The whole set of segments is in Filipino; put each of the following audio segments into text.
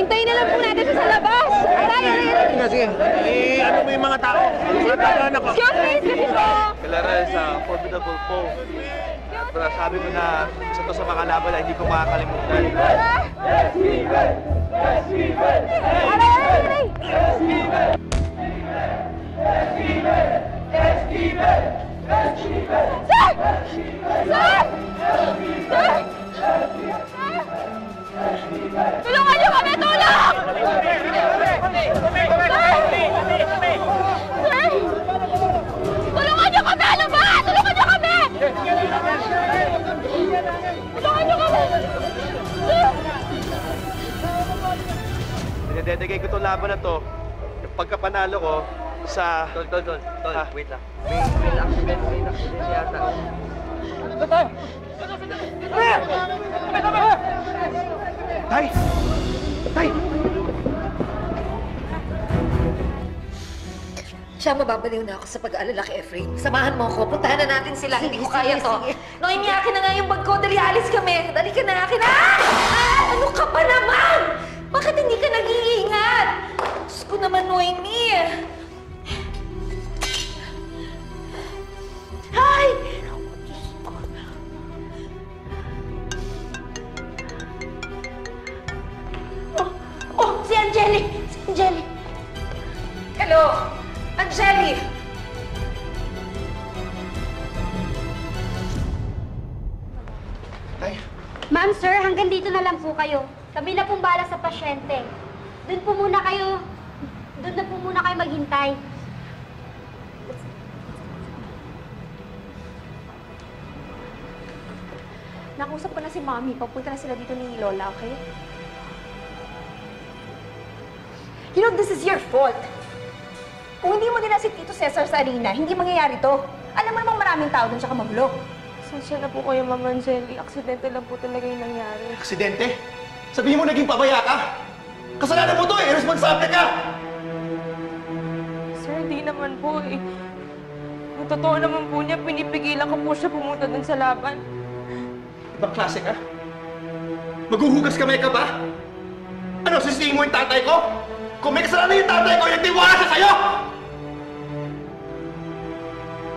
Hintayin na lang po natin siya sa labas! Aray, aray, aray! Sige, sige. Ano mo yung mga tao? Excuse me, excuse me po! Kailangan sa formidable foe. Pero sabi ko na isa to sa mga laban na hindi ko makakalimutan. Aray, aray, aray! Sir! Sir! Sir! Tulungan niyo kami! Tulong! Sir! Tulungan niyo kami! Ano ba? Tulungan niyo kami! Tulungan niyo kami! Sir! Dinededicate ko itong laban na to. Yung pagkapanalo ko sa... Tol, wait lang. May accident siya yata. Tay! Tay! Siya, mababaliw na ako sa pag-aalala kay Efrain. Samahan mo ako. Puntahan na natin sila. Hindi ko kaya to. Noemi, akin na nga yung bag ko. Dali, alis kami. Dali ka na, akin na. Ano ka pa naman? Bakit hindi ka nag-iingat? Diyos ko naman, Noemi. Ay! Oh, si Angeli! Si Angeli! Hello! Angeli! Tay! Ma'am, sir, hanggang dito na lang po kayo. Kami na pong bala sa pasyente. Doon na po muna kayo maghintay. Nakusap ko na si Mommy. Papunta na sila dito ni Lola, okay? You know, this is your fault. Kung hindi mo din si Tito Cesar sa arena, hindi mangyayari to. Alam mo namang maraming tao doon, tsaka magulo. Pasensya na po kayo, Ma'am Angeli. Aksidente lang po talaga yung nangyari. Aksidente? Sabihin mo naging pabaya ka? Kasalanan mo to eh! Irresponsable ka! Sir, hindi naman po eh. Ang totoo naman po niya, pinipigilan ko po siya pumunta dun sa laban. Ibang klase ka? Maghuhugas kamay ka ba? Ano, sisihin mo yung tatay ko? Kung may kasalanan yung tatay ko, yung tiwala siya sa'yo!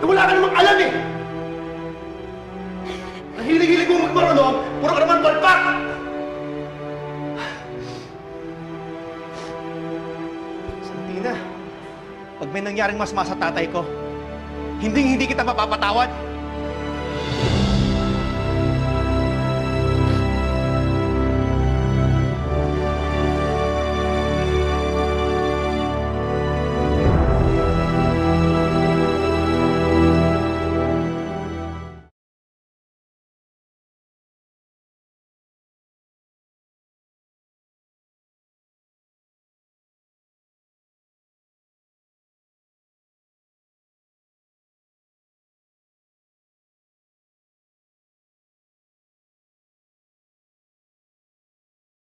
Wala ka namang alam eh! Ang hilig-hilig mo magmarunong, puro ka naman balpak! Santina, pag may nangyaring masama sa tatay ko, hindi kita mapapatawad.